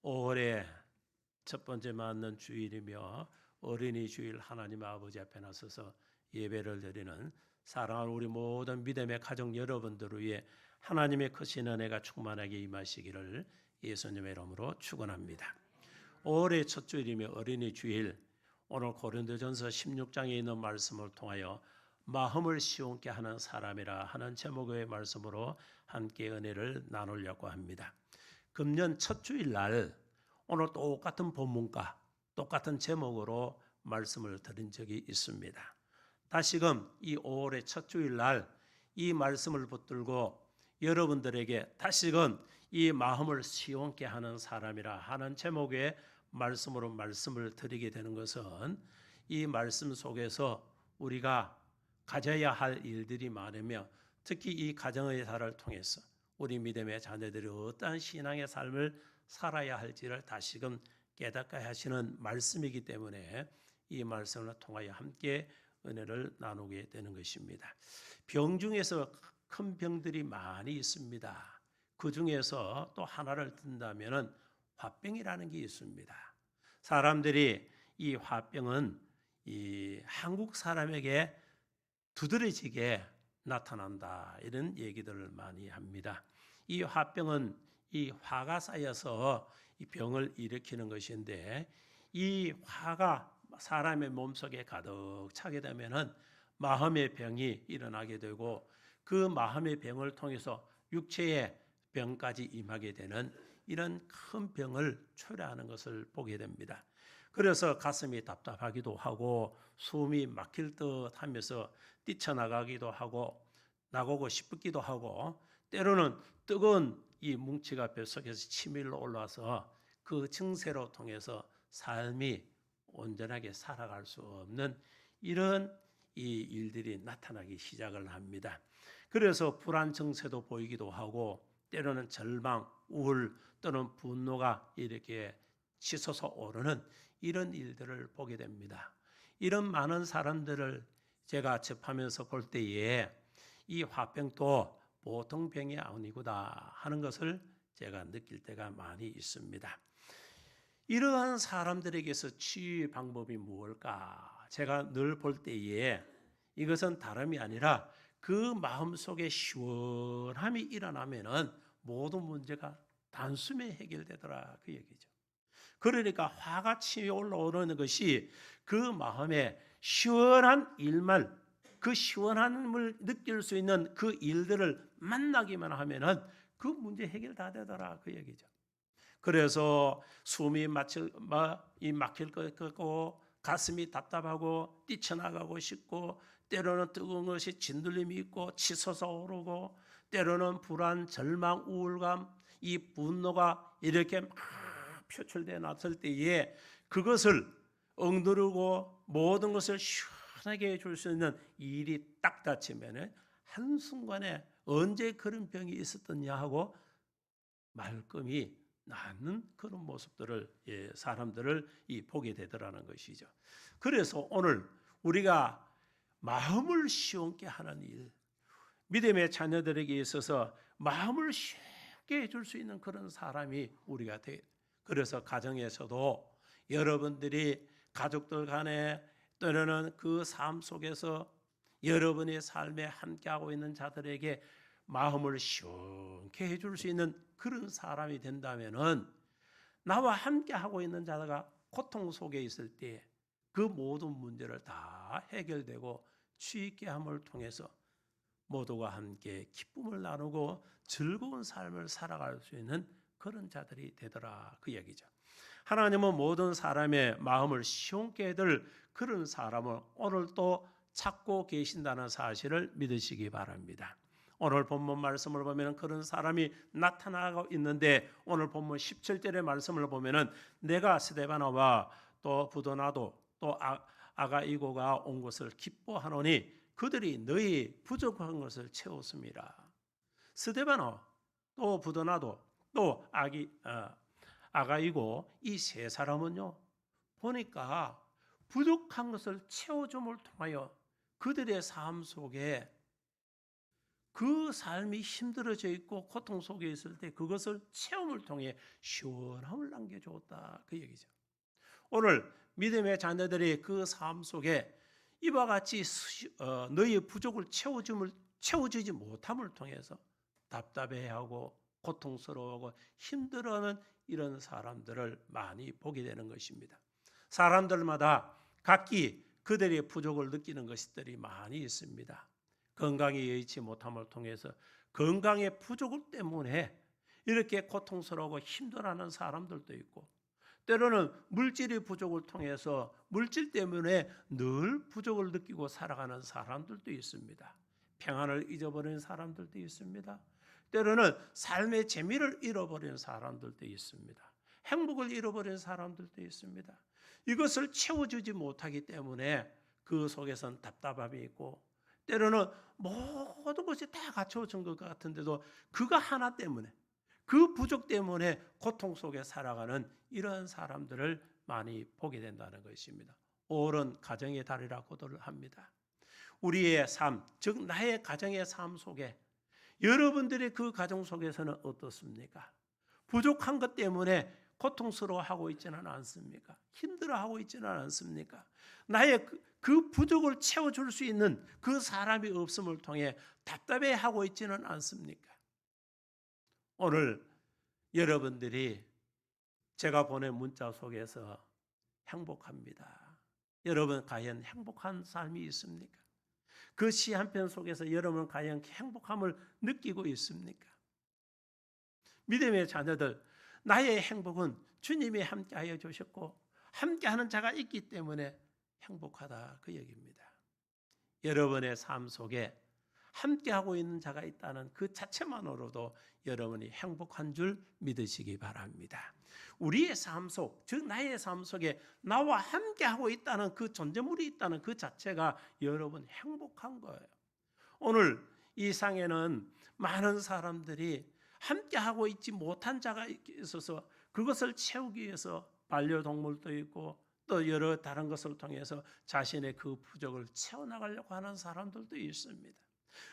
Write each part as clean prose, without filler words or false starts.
5월의 첫 번째 맞는 주일이며 어린이 주일 하나님 아버지 앞에 나서서 예배를 드리는 사랑하는 우리 모든 믿음의 가족 여러분들을 위해 하나님의 크신 은혜가 충만하게 임하시기를 예수님의 이름으로 축원합니다. 5월의 첫 주일이며 어린이 주일, 오늘 고린도전서 16장에 있는 말씀을 통하여 마음을 시원케 하는 사람이라 하는 제목의 말씀으로 함께 은혜를 나누려고 합니다. 금년 첫 주일날 오늘 똑같은 본문과 똑같은 제목으로 말씀을 드린 적이 있습니다. 다시금 이 5월의 첫 주일날 이 말씀을 붙들고 여러분들에게 다시금 이 마음을 시원케 하는 사람이라 하는 제목의 말씀으로 말씀을 드리게 되는 것은 이 말씀 속에서 우리가 가져야 할 일들이 많으며 특히 이 가정의 살을 통해서 우리 믿음의 자녀들이 어떠한 신앙의 삶을 살아야 할지를 다시금 깨닫게 하시는 말씀이기 때문에 이 말씀을 통하여 함께 은혜를 나누게 되는 것입니다. 병 중에서 큰 병들이 많이 있습니다. 그 중에서 또 하나를 든다면 화병이라는 게 있습니다. 사람들이 이 화병은 이 한국 사람에게 두드러지게 나타난다 이런 얘기들을 많이 합니다. 이 화병은 이 화가 쌓여서 이 병을 일으키는 것인데 이 화가 사람의 몸속에 가득 차게 되면은 마음의 병이 일어나게 되고 그 마음의 병을 통해서 육체의 병까지 임하게 되는 이런 큰 병을 초래하는 것을 보게 됩니다. 그래서 가슴이 답답하기도 하고 숨이 막힐 듯 하면서 뛰쳐나가기도 하고 나가고 싶기도 하고 때로는 뜨거운 이 뭉치가 뱃속에서 치밀러 올라와서 그 증세로 통해서 삶이 온전하게 살아갈 수 없는 이런 이 일들이 나타나기 시작을 합니다. 그래서 불안 증세도 보이기도 하고 때로는 절망, 우울 또는 분노가 이렇게 치솟아 오르는 이런 일들을 보게 됩니다. 이런 많은 사람들을 제가 접하면서 볼 때에 이 화병도 보통 병이 아니구나 하는 것을 제가 느낄 때가 많이 있습니다. 이러한 사람들에게서 치유 방법이 무엇일까? 제가 늘 볼 때에 이것은 다름이 아니라 그 마음속에 시원함이 일어나면은 모든 문제가 단숨에 해결되더라 그 얘기죠. 그러니까 화가 치밀어 올라오는 것이 그 마음에 시원한 일만 그 시원함을 느낄 수 있는 그 일들을 만나기만 하면은 그 문제 해결 다 되더라 그 얘기죠. 그래서 숨이 막힐 것 같고 가슴이 답답하고 뛰쳐나가고 싶고 때로는 뜨거운 것이 진들림이 있고 치솟아 오르고 때로는 불안, 절망, 우울감, 이 분노가 이렇게 막 표출되어 났을 때에 그것을 억누르고 모든 것을 시원하게 해줄 수 있는 일이 딱 닥치면 한순간에 언제 그런 병이 있었더냐 하고 말끔히 낫는 그런 모습들을 사람들을 보게 되더라는 것이죠. 그래서 오늘 우리가 마음을 시원케 하는 일, 믿음의 자녀들에게 있어서 마음을 쉽게 해줄 수 있는 그런 사람이 우리가 돼. 그래서 가정에서도 여러분들이 가족들 간에 때로는 그 삶 속에서 여러분의 삶에 함께하고 있는 자들에게 마음을 시원케 해줄 수 있는 그런 사람이 된다면은 나와 함께하고 있는 자가 고통 속에 있을 때 그 모든 문제를 다 해결되고 취있게 함을 통해서 모두가 함께 기쁨을 나누고 즐거운 삶을 살아갈 수 있는 그런 자들이 되더라 그 얘기죠. 하나님은 모든 사람의 마음을 시원케 해줄 그런 사람을 오늘 또 찾고 계신다는 사실을 믿으시기 바랍니다. 오늘 본문 말씀을 보면 그런 사람이 나타나고 있는데 오늘 본문 17절의 말씀을 보면 내가 스데바나와 또 부도나도 또 아가이고가 온 것을 기뻐하노니 그들이 너희 부족한 것을 채웠습니다. 스데바나 또 부도나도 또 아가이고 이 세 사람은요 보니까 부족한 것을 채워줌을 통하여 그들의 삶 속에 그 삶이 힘들어져 있고 고통 속에 있을 때 그것을 체험을 통해 시원함을 남겨주었다 그 얘기죠. 오늘 믿음의 자녀들이 그 삶 속에 이와 같이 너희의 부족을 채워주지 못함을 통해서 답답해하고 고통스러워하고 힘들어하는 이런 사람들을 많이 보게 되는 것입니다. 사람들마다 각기 그들의 부족을 느끼는 것들이 많이 있습니다. 건강이 여의치 못함을 통해서 건강의 부족 때문에 이렇게 고통스러워하고 힘들어하는 사람들도 있고, 때로는 물질의 부족을 통해서 물질 때문에 늘 부족을 느끼고 살아가는 사람들도 있습니다. 평안을 잊어버린 사람들도 있습니다. 때로는 삶의 재미를 잃어버린 사람들도 있습니다. 행복을 잃어버린 사람들도 있습니다. 이것을 채워주지 못하기 때문에 그 속에선 답답함이 있고, 때로는 모든 것이 다 갖춰진 것 같은데도 그거 하나 때문에, 그 부족 때문에 고통 속에 살아가는 이런 사람들을 많이 보게 된다는 것입니다. 옳은 가정의 달이라고도 합니다. 우리의 삶, 즉 나의 가정의 삶 속에 여러분들의 그 가정 속에서는 어떻습니까? 부족한 것 때문에 고통스러워하고 있지는 않습니까? 힘들어하고 있지는 않습니까? 나의 그 부족을 채워줄 수 있는 그 사람이 없음을 통해 답답해하고 있지는 않습니까? 오늘 여러분들이 제가 보낸 문자 속에서 행복합니다. 여러분 과연 행복한 삶이 있습니까? 그 시 한 편 속에서 여러분 과연 행복함을 느끼고 있습니까? 믿음의 자녀들, 나의 행복은 주님이 함께하여 주셨고 함께하는 자가 있기 때문에 행복하다 그 얘기입니다. 여러분의 삶 속에 함께하고 있는 자가 있다는 그 자체만으로도 여러분이 행복한 줄 믿으시기 바랍니다. 우리의 삶 속, 즉 나의 삶 속에 나와 함께하고 있다는 그 존재물이 있다는 그 자체가 여러분 행복한 거예요. 오늘 이 상에는 많은 사람들이 함께하고 있지 못한 자가 있어서 그것을 채우기 위해서 반려동물도 있고 또 여러 다른 것을 통해서 자신의 그 부족을 채워나가려고 하는 사람들도 있습니다.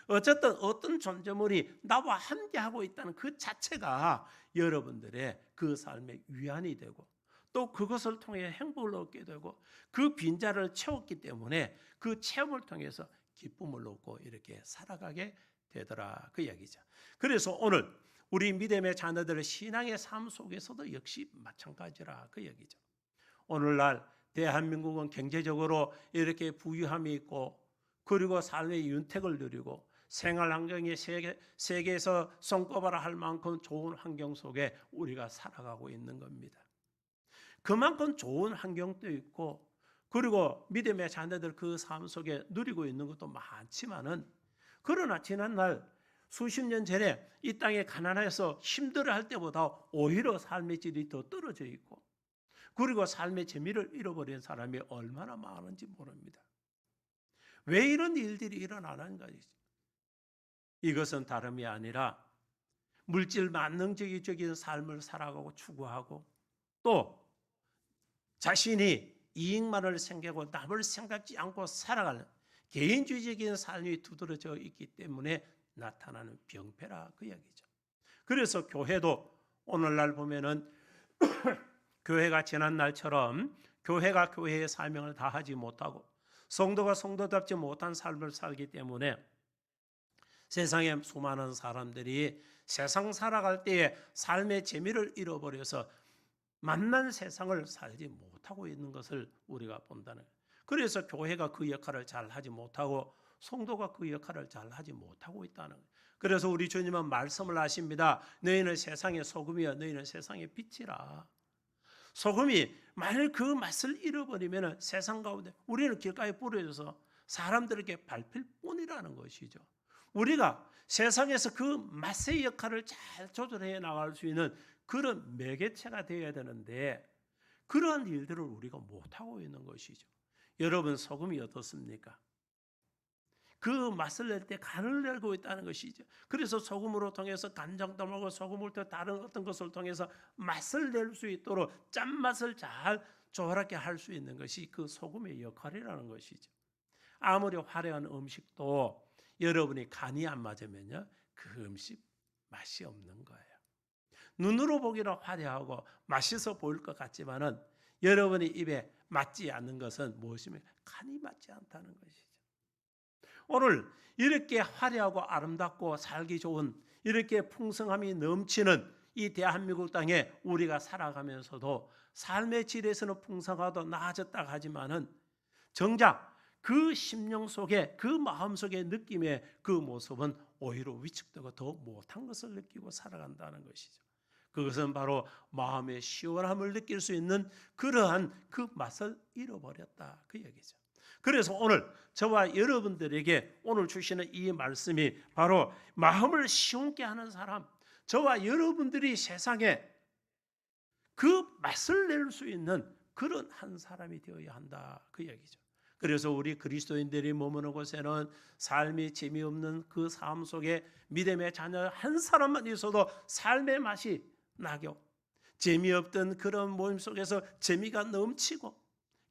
어쨌든 어떤 존재물이 나와 함께하고 있다는 그 자체가 여러분들의 그 삶의 위안이 되고 또 그것을 통해 행복을 얻게 되고 그 빈자를 채웠기 때문에 그 체험을 통해서 기쁨을 얻고 이렇게 살아가게 되더라 그 이야기죠. 그래서 오늘 우리 믿음의 자녀들의 신앙의 삶 속에서도 역시 마찬가지라 그 얘기죠. 오늘날 대한민국은 경제적으로 이렇게 부유함이 있고 그리고 삶의 윤택을 누리고 생활 환경이 세계에서 손꼽아라 할 만큼 좋은 환경 속에 우리가 살아가고 있는 겁니다. 그만큼 좋은 환경도 있고 그리고 믿음의 자녀들 그 삶 속에 누리고 있는 것도 많지만은 그러나 지난날 수십 년 전에 이 땅에 가난해서 힘들어할 때보다 오히려 삶의 질이 더 떨어져 있고 그리고 삶의 재미를 잃어버린 사람이 얼마나 많은지 모릅니다. 왜 이런 일들이 일어나는가? 이것은 다름이 아니라 물질 만능주의적인 삶을 살아가고 추구하고 또 자신이 이익만을 생각하고 남을 생각지 않고 살아가는 개인주의적인 삶이 두드러져 있기 때문에 나타나는 병폐라 그 이야기죠. 그래서 교회도 오늘날 보면은 교회가 지난날처럼 교회가 교회의 사명을 다하지 못하고 성도가 성도답지 못한 삶을 살기 때문에 세상에 수많은 사람들이 세상 살아갈 때에 삶의 재미를 잃어버려서 만난 세상을 살지 못하고 있는 것을 우리가 본다는 거예요. 그래서 교회가 그 역할을 잘 하지 못하고 성도가 그 역할을 잘 하지 못하고 있다는 거예요. 그래서 우리 주님은 말씀을 하십니다. 너희는 세상의 소금이여 너희는 세상의 빛이라. 소금이 만일 그 맛을 잃어버리면 세상 가운데 우리는 길가에 뿌려져서 사람들에게 밟힐 뿐이라는 것이죠. 우리가 세상에서 그 맛의 역할을 잘 조절해 나갈 수 있는 그런 매개체가 되어야 되는데 그러한 일들을 우리가 못하고 있는 것이죠. 여러분 소금이 어떻습니까? 그 맛을 낼 때 간을 내고 있다는 것이죠. 그래서 소금으로 통해서 간장도 먹고 소금을 또 다른 어떤 것을 통해서 맛을 낼 수 있도록 짠맛을 잘 조화롭게 할 수 있는 것이 그 소금의 역할이라는 것이죠. 아무리 화려한 음식도 여러분이 간이 안 맞으면요, 그 음식 맛이 없는 거예요. 눈으로 보기는 화려하고 맛있어 보일 것 같지만은 여러분이 입에 맞지 않는 것은 무엇입니까? 간이 맞지 않다는 것이죠. 오늘 이렇게 화려하고 아름답고 살기 좋은, 이렇게 풍성함이 넘치는 이 대한민국 땅에 우리가 살아가면서도 삶의 질에서는 풍성하고 나아졌다 하지만은 정작 그 심령 속에, 그 마음 속의 느낌의 그 모습은 오히려 위축되고 더 못한 것을 느끼고 살아간다는 것이죠. 그것은 바로 마음의 시원함을 느낄 수 있는 그러한 그 맛을 잃어버렸다, 그 얘기죠. 그래서 오늘 저와 여러분들에게 오늘 주시는 이 말씀이 바로 마음을 시원케 하는 사람, 저와 여러분들이 세상에 그 맛을 낼 수 있는 그런 한 사람이 되어야 한다, 그 얘기죠. 그래서 우리 그리스도인들이 머무는 곳에는 삶이 재미없는 그 삶 속에 믿음의 자녀 한 사람만 있어도 삶의 맛이 나고, 재미없던 그런 모임 속에서 재미가 넘치고,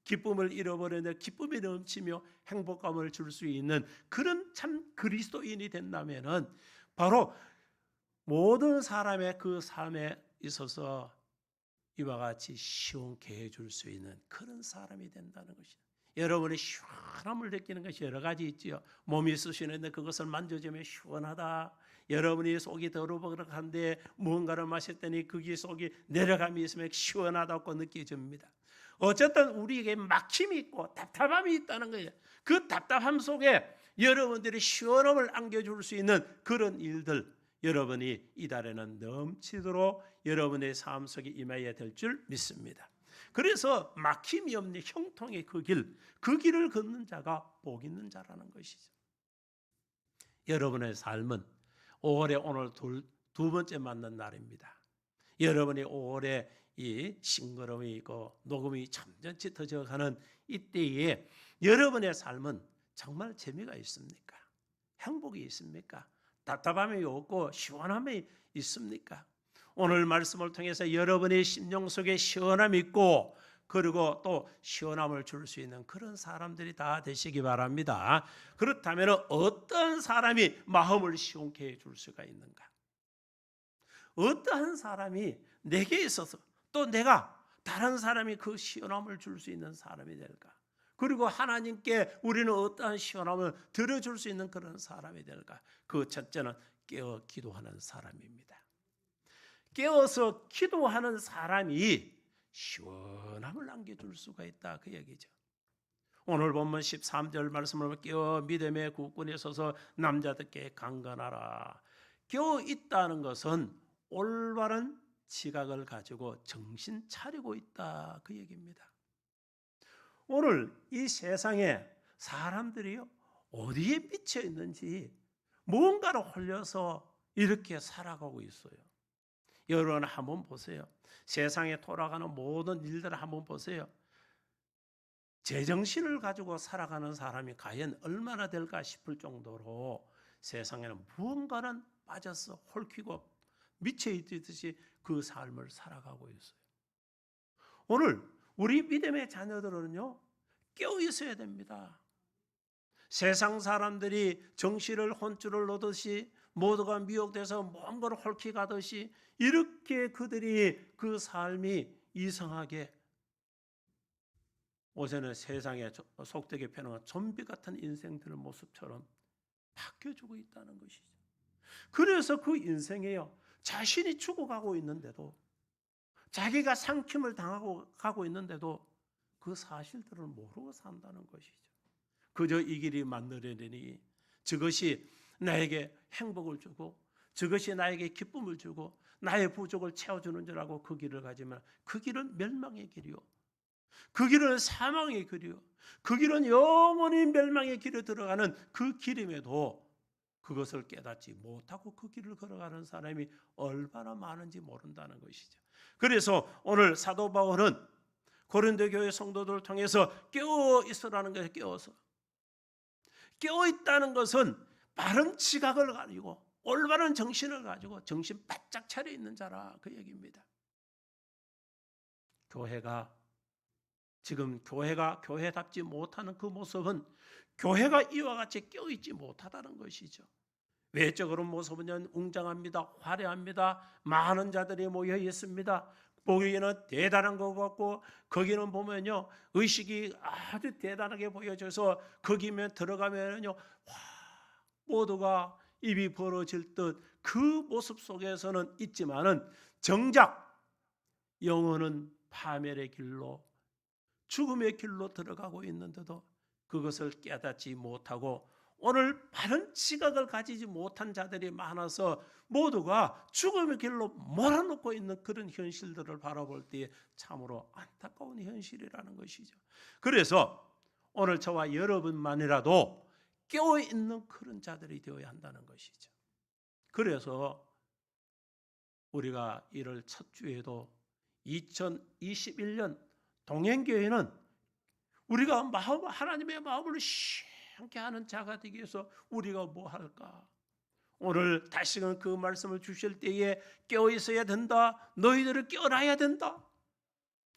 기쁨을 잃어버리는데 기쁨이 넘치며 행복감을 줄 수 있는 그런 참 그리스도인이 된다면은 바로 모든 사람의 그 삶에 있어서 이와 같이 시원케 해줄 수 있는 그런 사람이 된다는 것이다. 여러분이 시원함을 느끼는 것이 여러 가지 있지요. 몸이 쑤시는데 그것을 만져주면 시원하다. 여러분이 속이 더러벅한데 무언가를 마셨더니 그게 속이 내려감이 있으면 시원하다고 느껴집니다. 어쨌든 우리에게 막힘이 있고 답답함이 있다는 거예요. 그 답답함 속에 여러분들이 시원함을 안겨줄 수 있는 그런 일들, 여러분이 이달에는 넘치도록 여러분의 삶 속에 임해야 될 줄 믿습니다. 그래서 막힘이 없는 형통의 그 길을 걷는 자가 복 있는 자라는 것이죠. 여러분의 삶은 5월에 오늘 두 번째 맞는 날입니다. 여러분이 5월에 이 싱그러움이 있고 녹음이 점점 짙어져가는 이때에 여러분의 삶은 정말 재미가 있습니까? 행복이 있습니까? 답답함이 없고 시원함이 있습니까? 오늘 말씀을 통해서 여러분의 심령 속에 시원함이 있고, 그리고 또 시원함을 줄 수 있는 그런 사람들이 다 되시기 바랍니다. 그렇다면 어떤 사람이 마음을 시원케 해줄 수가 있는가? 어떠한 사람이 내게 있어서 또 내가 다른 사람이 그 시원함을 줄 수 있는 사람이 될까? 그리고 하나님께 우리는 어떠한 시원함을 들어줄 수 있는 그런 사람이 될까? 그 첫째는 깨어 기도하는 사람입니다. 깨어서 기도하는 사람이 시원함을 남겨줄 수가 있다, 그 얘기죠. 오늘 본문 13절 말씀을 보면 깨어 믿음의 국군에 서서 남자들께 강건하라. 깨어 있다는 것은 올바른 지각을 가지고 정신 차리고 있다, 그 얘기입니다. 오늘 이 세상에 사람들이요, 어디에 미쳐 있는지 무언가로 홀려서 이렇게 살아가고 있어요. 여러분 한번 보세요. 세상에 돌아가는 모든 일들을 한번 보세요. 제정신을 가지고 살아가는 사람이 과연 얼마나 될까 싶을 정도로 세상에는 무언가는 빠져서 홀키고 미쳐 있듯이 그 삶을 살아가고 있어요. 오늘 우리 믿음의 자녀들은요, 깨어 있어야 됩니다. 세상 사람들이 정신을 혼쭐을 놓듯이 모두가 미혹돼서 먼 걸 홀키 가듯이 이렇게 그들이 그 삶이 이상하게 요새는 세상에 속되게 표현한 좀비 같은 인생들의 모습처럼 바뀌어주고 있다는 것이죠. 그래서 그 인생에요, 자신이 죽어가고 있는데도, 자기가 상심을 당하고 가고 있는데도 그 사실들을 모르고 산다는 것이죠. 그저 이 길이 만들어내니 저것이 나에게 행복을 주고 저것이 나에게 기쁨을 주고 나의 부족을 채워주는 줄 알고 그 길을 가지만 그 길은 멸망의 길이요, 그 길은 사망의 길이요, 그 길은 영원히 멸망의 길에 들어가는 그 길임에도 그것을 깨닫지 못하고 그 길을 걸어가는 사람이 얼마나 많은지 모른다는 것이죠. 그래서 오늘 사도 바울은 고린도 교회 성도들을 통해서 깨어 있으라는 것을 깨어서, 깨어 있다는 것은 바른 지각을 가지고 올바른 정신을 가지고 정신 바짝 차려 있는 자라, 그 얘기입니다. 교회가 지금 교회가 교회답지 못하는 그 모습은 교회가 이와 같이 껴있지 못하다는 것이죠. 외적으로 모습은 웅장합니다. 화려합니다. 많은 자들이 모여 있습니다. 보기에는 대단한 것 같고 거기는 보면요 의식이 아주 대단하게 보여져서 거기면 들어가면요 모두가 입이 벌어질 듯 그 모습 속에서는 있지만은 정작 영혼은 파멸의 길로 죽음의 길로 들어가고 있는데도 그것을 깨닫지 못하고 오늘 바른 지각을 가지지 못한 자들이 많아서 모두가 죽음의 길로 몰아놓고 있는 그런 현실들을 바라볼 때에 참으로 안타까운 현실이라는 것이죠. 그래서 오늘 저와 여러분만이라도 깨어있는 그런 자들이 되어야 한다는 것이죠. 그래서 우리가 1월 첫 주에도 2021년 동행교회는 우리가 하나님의 마음을 시원케 하는 자가 되기 위해서 우리가 뭐 할까? 오늘 다시금 그 말씀을 주실 때에 깨어 있어야 된다. 너희들을 깨어나야 된다.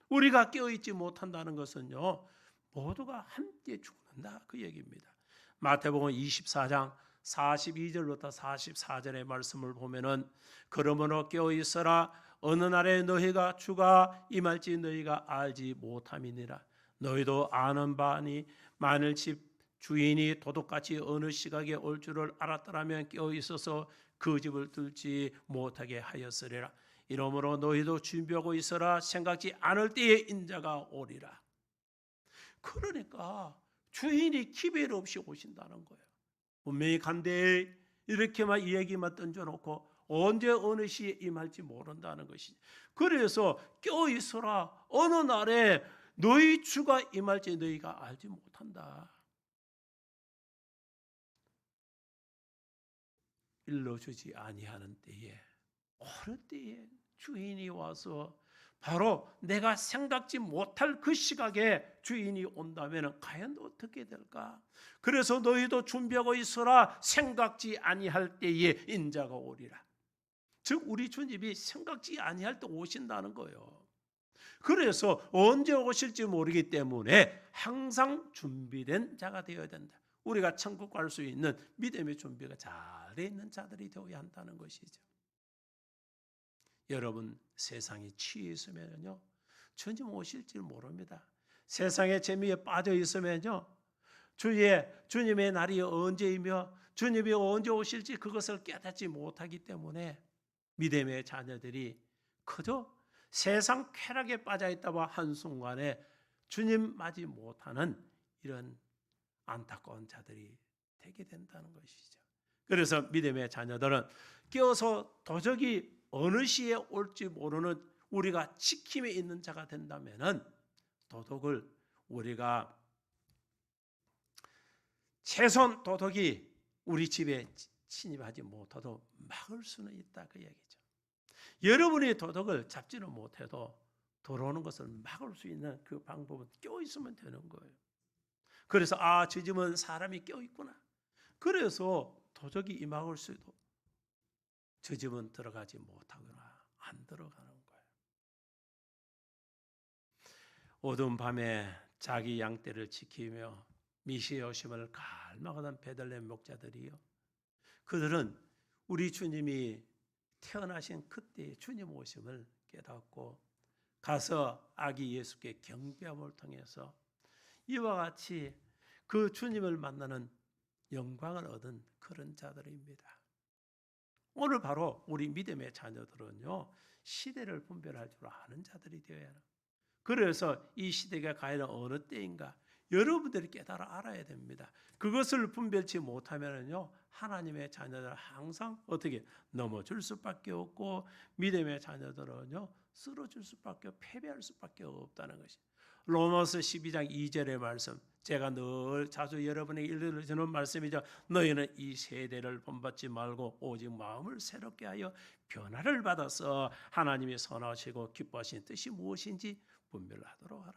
우리가 깨어 있지 못한다는 것은요. 모두가 함께 죽는다 그 얘기입니다. 마태복음 24장 42절부터 44절의 말씀을 보면은 그러므로 깨어 있어라 어느 날에 너희가 주가 임할지 너희가 알지 못함이니라. 너희도 아는 바니 만일 집 주인이 도둑같이 어느 시각에 올 줄을 알았더라면 깨어 있어서 그 집을 뚫지 못하게 하였으리라. 이러므로 너희도 준비하고 있어라 생각지 않을 때에 인자가 오리라. 그러니까 주인이 기별 없이 오신다는 거예요. 분명히 간대 이렇게만 이야기만 던져놓고 언제 어느 시에 임할지 모른다는 것이지. 그래서 깨어 있어라. 어느 날에 너희 주가 임할지 너희가 알지 못한다. 일러주지 아니하는 때에 어느 때에 주인이 와서 바로 내가 생각지 못할 그 시각에 주인이 온다면 과연 어떻게 될까? 그래서 너희도 준비하고 있어라. 생각지 아니할 때에 인자가 오리라. 즉 우리 주님이 생각지 아니할 때 오신다는 거예요. 그래서 언제 오실지 모르기 때문에 항상 준비된 자가 되어야 된다. 우리가 천국 갈 수 있는 믿음의 준비가 잘 돼 있는 자들이 되어야 한다는 것이죠. 여러분 세상에 취해 있으면요 주님 오실 줄 모릅니다. 세상의 재미에 빠져 있으면요 주님의 날이 언제이며 주님이 언제 오실지 그것을 깨닫지 못하기 때문에 믿음의 자녀들이 그저 세상 쾌락에 빠져 있다가 한순간에 주님 맞이 못하는 이런 안타까운 자들이 되게 된다는 것이죠. 그래서 믿음의 자녀들은 깨어서 도적이 어느 시에 올지 모르는 우리가 지킴에 있는 자가 된다면은 도덕을 우리가 최소한 도덕이 우리 집에 침입하지 못하도 막을 수는 있다 그 얘기죠. 여러분이 도덕을 잡지는 못해도 들어오는 것을 막을 수 있는 그 방법은 껴 있으면 되는 거예요. 그래서 저 집은 사람이 껴 있구나. 그래서 도적이 임할 수도 저 집은 들어가지 못하거나 안 들어가는 거예요. 어두운 밤에 자기 양떼를 지키며 미시의 오심을 갈망하던 베들레헴 목자들이요. 그들은 우리 주님이 태어나신 그때의 주님 오심을 깨닫고 가서 아기 예수께 경배함을 통해서 이와 같이 그 주님을 만나는 영광을 얻은 그런 자들입니다. 오늘 바로 우리 믿음의 자녀들은요 시대를 분별할 줄 아는 자들이 되어야 해요. 그래서 이 시대가 과연 어느 때인가 여러분들이 깨달아 알아야 됩니다. 그것을 분별치 못하면요 하나님의 자녀들은 항상 어떻게 넘어질 수밖에 없고 믿음의 자녀들은요 쓰러질 수밖에 패배할 수밖에 없다는 것이. 로마서 12장 2절의 말씀 제가 늘 자주 여러분에게 읽어주는 말씀이죠. 너희는 이 세대를 본받지 말고 오직 마음을 새롭게 하여 변화를 받아서 하나님이 선하시고 기뻐하신 뜻이 무엇인지 분별하도록 하라.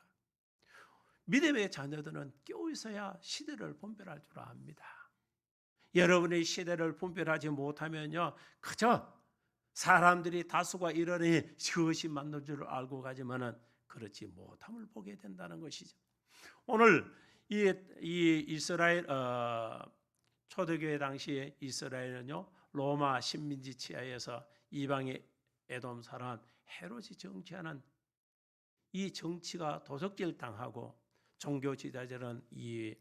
믿음의 자녀들은 깨어있어야 시대를 분별할 줄 압니다. 여러분의 시대를 분별하지 못하면요 그저 사람들이 다수가 이러니 그것이 맞는 줄 알고 가지만은 그렇지 못함을 보게 된다는 것이죠. 오늘 이 이스라엘 초대교회 당시에 이스라엘은요 로마 식민지 치하에서 이방의 에돔 사람 헤롯이 정치하는 이 정치가 도적질 당하고 종교 지도자들은 이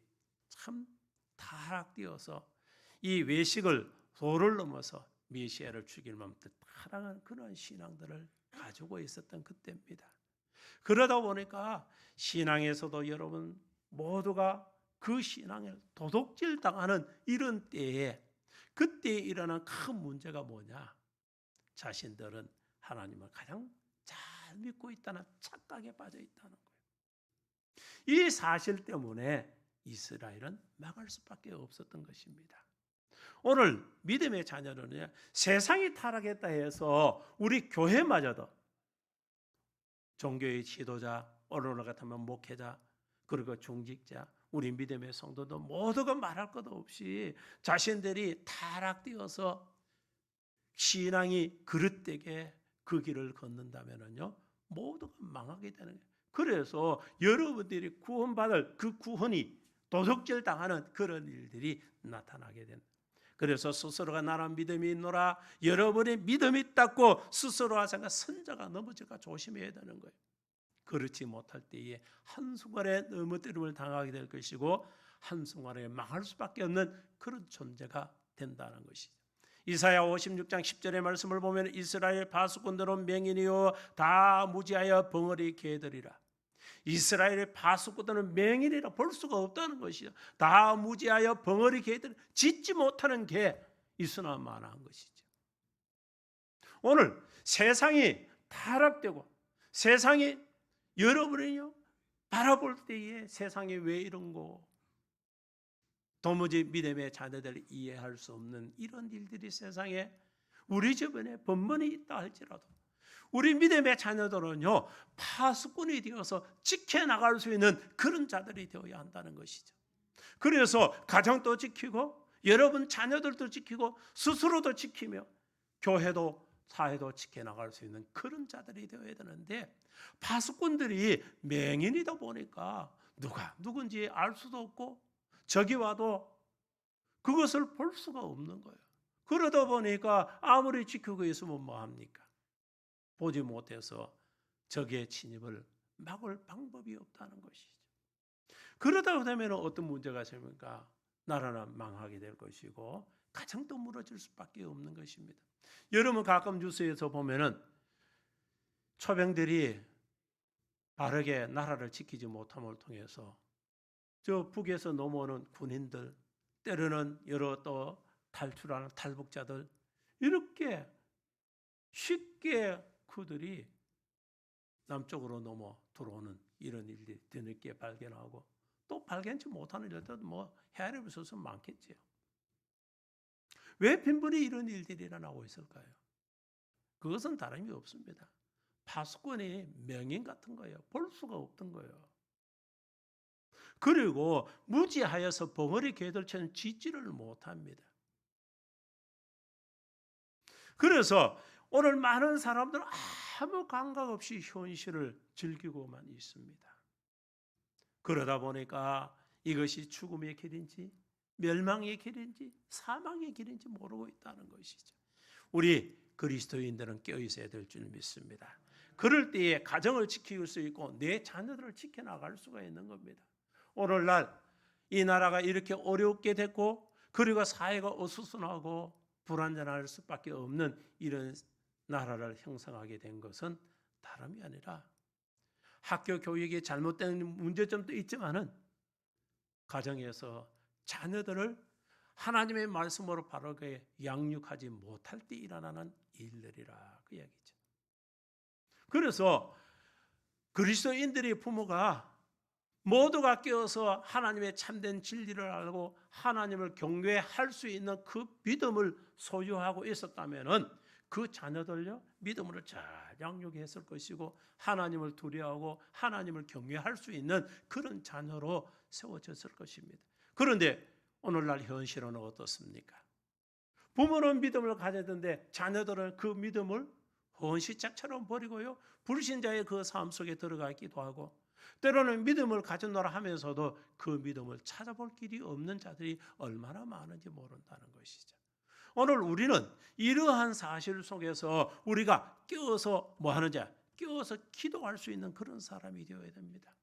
참 타락되어서 이 외식을 도를 넘어서 메시아를 죽일 만큼 타락한 그런 신앙들을 가지고 있었던 그때입니다. 그러다 보니까 신앙에서도 여러분 모두가 그 신앙을 도둑질 당하는 이런 때에 그때에 일어난 큰 문제가 뭐냐? 자신들은 하나님을 가장 잘 믿고 있다는 착각에 빠져 있다는 거예요. 이 사실 때문에 이스라엘은 망할 수밖에 없었던 것입니다. 오늘 믿음의 자녀는 세상이 타락했다 해서 우리 교회마저도 종교의 지도자, 오늘 같으면 목회자, 그리고 중직자, 우리 믿음의 성도도 모두가 말할 것 없이 자신들이 타락되어서 신앙이 그릇되게 그 길을 걷는다면요 모두가 망하게 되는 거예요. 그래서 여러분들이 구원받을 그 구원이 도둑질 당하는 그런 일들이 나타나게 된다. 그래서 스스로가 나란 믿음이 있노라, 여러분의 믿음이 있다고 스스로가 생각 선자가 넘어질까 조심해야 되는 거예요. 그렇지 못할 때에 한순간에 넘어뜨림을 당하게 될 것이고 한순간에 망할 수밖에 없는 그런 존재가 된다는 것이죠. 이사야 56장 10절의 말씀을 보면 이스라엘 파수꾼들은 맹인이요 다 무지하여 벙어리 개들이라. 이스라엘의 파수꾼들은 맹인이라 볼 수가 없다는 것이죠. 다 무지하여 벙어리 개들, 짖지 못하는 개 있으나 마나한 것이죠. 오늘 세상이 타락되고 세상이 여러분이요 바라볼 때에 세상이 왜 이런 거 도무지 믿음의 자녀들이 이해할 수 없는 이런 일들이 세상에 우리 주변에 번번이 있다 할지라도 우리 믿음의 자녀들은요 파수꾼이 되어서 지켜나갈 수 있는 그런 자들이 되어야 한다는 것이죠. 그래서 가정도 지키고 여러분 자녀들도 지키고 스스로도 지키며 교회도 사회도 지켜나갈 수 있는 그런 자들이 되어야 되는데 파수꾼들이 맹인이다 보니까 누가 누군지 알 수도 없고 적이 와도 그것을 볼 수가 없는 거예요. 그러다 보니까 아무리 지키고 있으면 뭐합니까? 보지 못해서 적의 침입을 막을 방법이 없다는 것이죠. 그러다 보면 어떤 문제가 생깁니까? 나라는 망하게 될 것이고 가정도 무너질 수밖에 없는 것입니다. 여러분 가끔 뉴스에서 보면은 초병들이 바르게 나라를 지키지 못함을 통해서 저 북에서 넘어오는 군인들, 때로는 여러 또 탈출하는 탈북자들 이렇게 쉽게 그들이 남쪽으로 넘어 들어오는 이런 일들이 뒤늦게 발견하고 또 발견치 못하는 일들도 뭐 헤아려 있어서 많겠지요. 왜 빈번히 이런 일들이 일어나고 있을까요? 그것은 다름이 없습니다. 파수꾼이 명인 같은 거예요. 볼 수가 없던 거예요. 그리고 무지하여서 벙어리 개들처럼 짖지를 못합니다. 그래서 오늘 많은 사람들은 아무 감각 없이 현실을 즐기고만 있습니다. 그러다 보니까 이것이 죽음의 길인지 멸망의 길인지 사망의 길인지 모르고 있다는 것이죠. 우리 그리스도인들은 깨어있어야 될 줄 믿습니다. 그럴 때에 가정을 지킬 수 있고 내 자녀들을 지켜나갈 수가 있는 겁니다. 오늘날 이 나라가 이렇게 어렵게 됐고 그리고 사회가 어수선하고 불안전할 수밖에 없는 이런 나라를 형성하게 된 것은 다름이 아니라 학교 교육이 잘못된 문제점도 있지만은 가정에서 자녀들을 하나님의 말씀으로 바르게 양육하지 못할 때 일어나는 일들이라 그 얘기죠. 그래서 그리스도인들의 부모가 모두가 깨어서 하나님의 참된 진리를 알고 하나님을 경외할 수 있는 그 믿음을 소유하고 있었다면은 그 자녀들요 믿음으로 잘 양육했을 것이고 하나님을 두려워하고 하나님을 경외할 수 있는 그런 자녀로 세워졌을 것입니다. 그런데 오늘날 현실은 어떻습니까? 부모는 믿음을 가졌는데 자녀들은 그 믿음을 헌시짝처럼 버리고요, 불신자의 그 삶 속에 들어가기도 하고, 때로는 믿음을 가졌노라 하면서도 그 믿음을 찾아볼 길이 없는 자들이 얼마나 많은지 모른다는 것이죠. 오늘 우리는 이러한 사실 속에서 우리가 끼어서 뭐 하는 자, 끼어서 기도할 수 있는 그런 사람이 되어야 됩니다.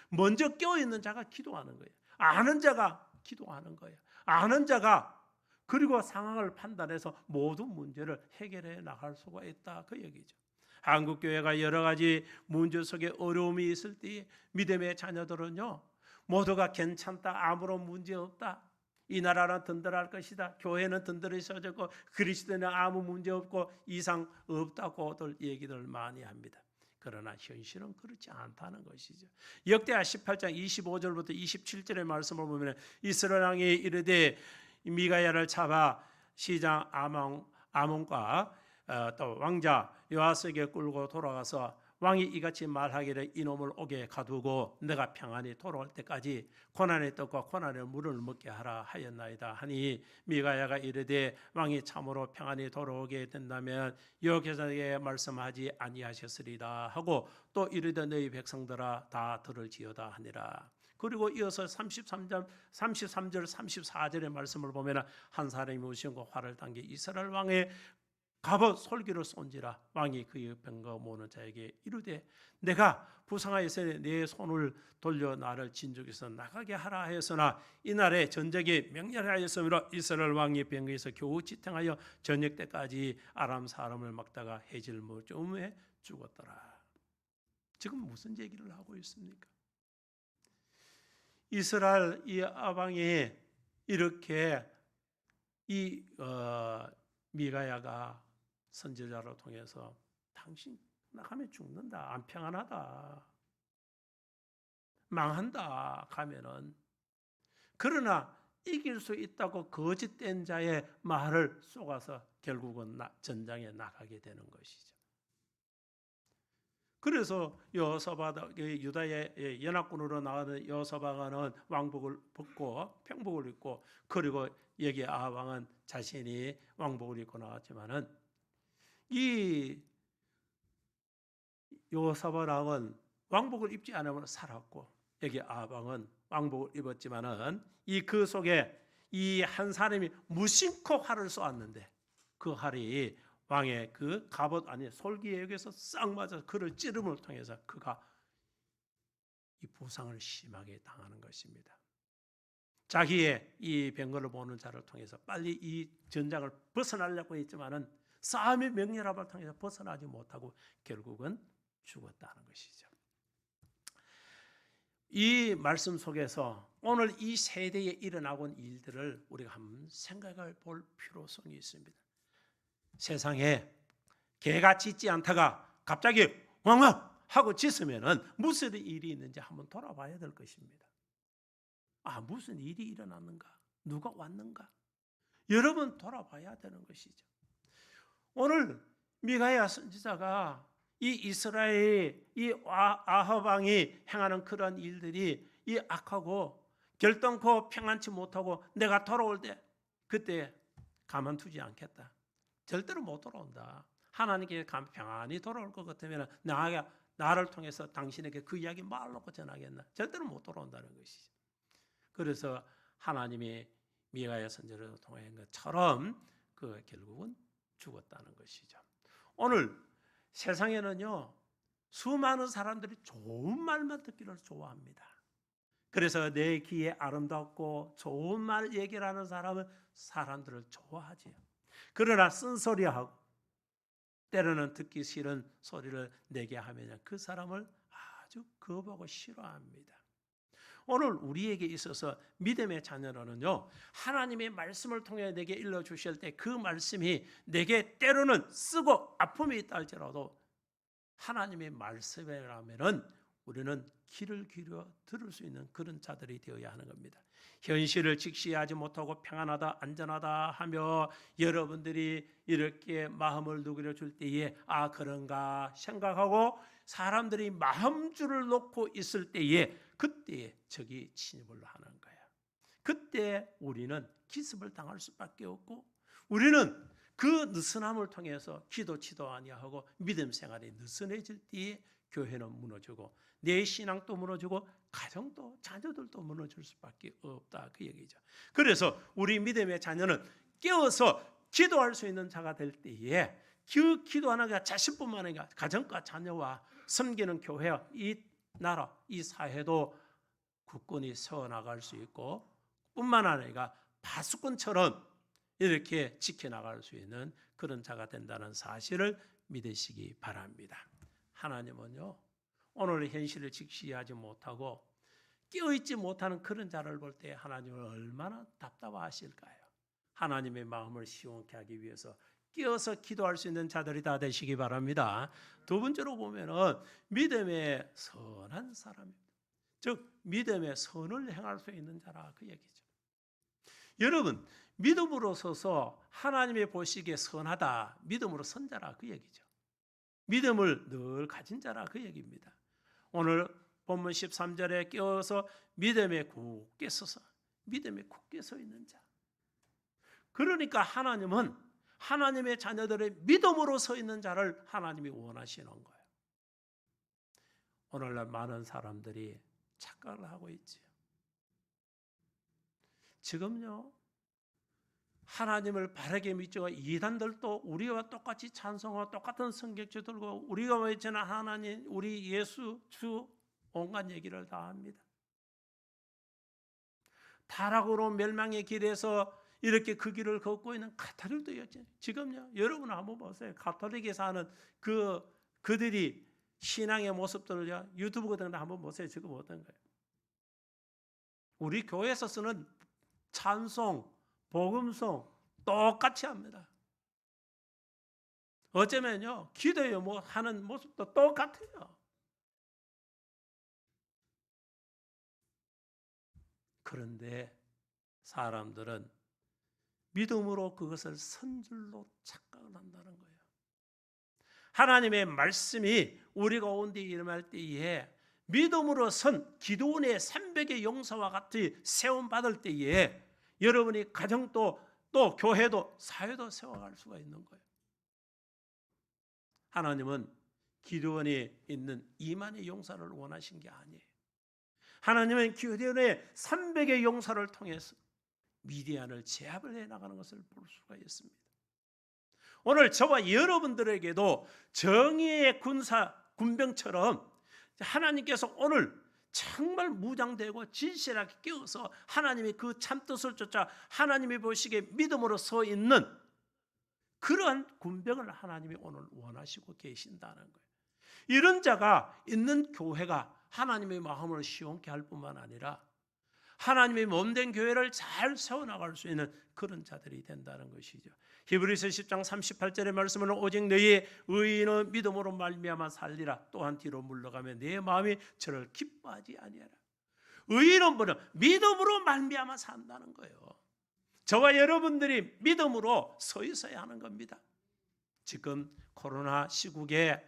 먼저 끼어있는 자가 기도하는 거예요. 아는 자가 기도하는 거예요. 아는 자가 그리고 상황을 판단해서 모든 문제를 해결해 나갈 수가 있다, 그 얘기죠. 한국교회가 여러 가지 문제 속에 어려움이 있을 때 믿음의 자녀들은요, 모두가 괜찮다, 아무런 문제 없다, 이 나라는 든든할 것이다, 교회는 든든히 서졌고 그리스도는 아무 문제 없고 이상 없다고들 얘기들 많이 합니다. 그러나 현실은 그렇지 않다는 것이죠. 역대하 18장 25절부터 27절의 말씀을 보면 이스라엘 왕이 이르되 미가야를 잡아 시장 아몬과 또 왕자 요아스에게 끌고 돌아가서 왕이 이같이 말하기를 이놈을 옥에 가두고 내가 평안히 돌아올 때까지 고난의 떡과 고난의 물을 먹게 하라 하였나이다 하니, 미가야가 이르되 왕이 참으로 평안히 돌아오게 된다면 여호와께서 말씀하지 아니하셨으리다 하고, 또 이르되 너희 백성들아 다 들을지어다 하니라. 그리고 이어서 33절 34절의 말씀을 보면 한 사람이 오시고 활을 당겨 이스라엘 왕의 갑옷 솔기를 쏜지라. 왕이 그의 병거 모는 자에게 이르되 내가 부상하였으니 내 손을 돌려 나를 진족에서 나가게 하라 하였으나 이날에 전쟁이 명렬하였으므로 이스라엘 왕이 병거에서 겨우 지탱하여 저녁 때까지 아람 사람을 막다가 해질무쯤에 죽었더라. 지금 무슨 얘기를 하고 있습니까? 이스라엘 이 아방이 이렇게 이 미가야가 선지자로 통해서 당신 나가면 죽는다, 안 평안하다, 망한다 가면은, 그러나 이길 수 있다고 거짓된 자의 말을 속아서 결국은 전장에 나가게 되는 것이죠. 그래서 여호사밧, 유다의 연합군으로 나가는 여호사밧은 왕복을 벗고 평복을 입고, 그리고 여기 아합 왕은 자신이 왕복을 입고 나왔지만은 이 여호사밧 왕은 왕복을 입지 않으면 살았고, 여기 아합 왕은 왕복을 입었지만은 이 그 속에 이 한 사람이 무심코 활을 쏘았는데 그 활이 왕의 그 갑옷 아니 솔기에 여기서 싹 맞아 그를 찌름을 통해서 그가 이 부상을 심하게 당하는 것입니다. 자기의 이 병거를 보는 자를 통해서 빨리 이 전장을 벗어나려고 했지만은 싸움의 명렬함을 통해서 벗어나지 못하고 결국은 죽었다는 것이죠. 이 말씀 속에서 오늘 이 세대에 일어나고 있는 일들을 우리가 한번 생각해 볼 필요성이 있습니다. 세상에 개가 짖지 않다가 갑자기 왕왕 하고 짖으면은 무슨 일이 있는지 한번 돌아봐야 될 것입니다. 아, 무슨 일이 일어났는가? 누가 왔는가? 여러분 돌아봐야 되는 것이죠. 오늘 미가야 선지자가 이 이스라엘 이 아합 왕이 행하는 그런 일들이 이 악하고 결단코 평안치 못하고 내가 돌아올 때 그때 가만두지 않겠다. 절대로 못 돌아온다. 하나님께 평안히 돌아올 것 같으면 나를 통해서 당신에게 그 이야기 말로 전하겠나? 절대로 못 돌아온다는 것이죠. 그래서 하나님이 미가야 선지자를 통한 것처럼 그 결국은 죽었다는 것이죠. 오늘 세상에는요 수많은 사람들이 좋은 말만 듣기를 좋아합니다. 그래서 내 귀에 아름답고 좋은 말 얘기를 하는 사람은 사람들을 좋아하지요. 그러나 쓴소리하고 때로는 듣기 싫은 소리를 내게 하면 그 사람을 아주 거부하고 싫어합니다. 오늘 우리에게 있어서 믿음의 자녀로는요 하나님의 말씀을 통해 내게 일러주실 때 그 말씀이 내게 때로는 쓰고 아픔이 있다 할지라도 하나님의 말씀이라면은 우리는 귀를 기울여 들을 수 있는 그런 자들이 되어야 하는 겁니다. 현실을 직시하지 못하고 평안하다 안전하다 하며 여러분들이 이렇게 마음을 누그려 줄 때에 아 그런가 생각하고 사람들이 마음줄을 놓고 있을 때에 그때에 적이 침입을 하는 거야. 그때 우리는 기습을 당할 수밖에 없고 우리는 그 느슨함을 통해서 기도치도 아니하고 믿음 생활이 느슨해질 때에 교회는 무너지고 내 신앙도 무너지고 가정도 자녀들도 무너질 수밖에 없다 그 얘기죠. 그래서 우리 믿음의 자녀는 깨어서 기도할 수 있는 자가 될 때에 그 기도하는 게 자신뿐만 아니라 가정과 자녀와 섬기는 교회와 이 나라, 이 사회도 굳건히 세워나갈 수 있고 뿐만 아니라 파수꾼처럼 이렇게 지켜나갈 수 있는 그런 자가 된다는 사실을 믿으시기 바랍니다. 하나님은요, 오늘의 현실을 직시하지 못하고 깨어있지 못하는 그런 자를 볼 때 하나님은 얼마나 답답하실까요? 하나님의 마음을 시원케 하기 위해서 깨어서 기도할 수 있는 자들이 다 되시기 바랍니다. 두 번째로 보면은 믿음의 선한 사람입니다. 즉 믿음의 선을 행할 수 있는 자라 그 얘기죠. 여러분, 믿음으로 서서 하나님의 보시기에 선하다, 믿음으로 선 자라 그 얘기죠. 믿음을 늘 가진 자라 그 얘기입니다. 오늘 본문 13절에 깨어서 믿음에 굳게 서서, 믿음에 굳게 서 있는 자. 그러니까 하나님은 하나님의 자녀들의 믿음으로 서 있는 자를 하나님이 원하시는 거예요. 오늘날 많은 사람들이 착각을 하고 있지요. 지금요, 하나님을 바르게 믿죠. 이단들도 우리와 똑같이 찬송하고 똑같은 성경책 들고 우리가 외치는 하나님, 우리 예수, 주 온갖 얘기를 다 합니다. 타락으로 멸망의 길에서 이렇게 그 길을 걷고 있는 가톨릭도 있죠. 지금요, 여러분 한번 보세요. 가톨릭에 사는 그들이 신앙의 모습들을 유튜브 같은 데 한번 보세요. 지금 어떤 거예요? 우리 교회에서 쓰는 찬송, 복음송 똑같이 합니다. 어쩌면요, 기도에 뭐 하는 모습도 똑같아요. 그런데 사람들은 믿음으로 그것을 선줄로 착각을 한다는 거예요. 하나님의 말씀이 우리가 온 데 일어날 때에 믿음으로 선 기도원의 300의 용사와 같이 세움받을 때에 여러분이 가정도 또 교회도 사회도 세워갈 수가 있는 거예요. 하나님은 기도원에 있는 2만의 용사를 원하신 게 아니에요. 하나님은 기도원의 300의 용사를 통해서 미디안을 제압을 해나가는 것을 볼 수가 있습니다. 오늘 저와 여러분들에게도 정의의 군병처럼 하나님께서 오늘 정말 무장되고 진실하게 깨어서 하나님의 그 참뜻을 쫓아 하나님이 보시기에 믿음으로 서 있는 그러한 군병을 하나님이 오늘 원하시고 계신다는 거예요. 이런 자가 있는 교회가 하나님의 마음을 시원케 할 뿐만 아니라 하나님의 몸된 교회를 잘 세워나갈 수 있는 그런 자들이 된다는 것이죠. 히브리서 10장 38절의 말씀은 오직 너희의 의인은 믿음으로 말미암아 살리라. 또한 뒤로 물러가면 내 마음이 저를 기뻐하지 아니하라. 의인은 뭐냐? 믿음으로 말미암아 산다는 거예요. 저와 여러분들이 믿음으로 서 있어야 하는 겁니다. 지금 코로나 시국에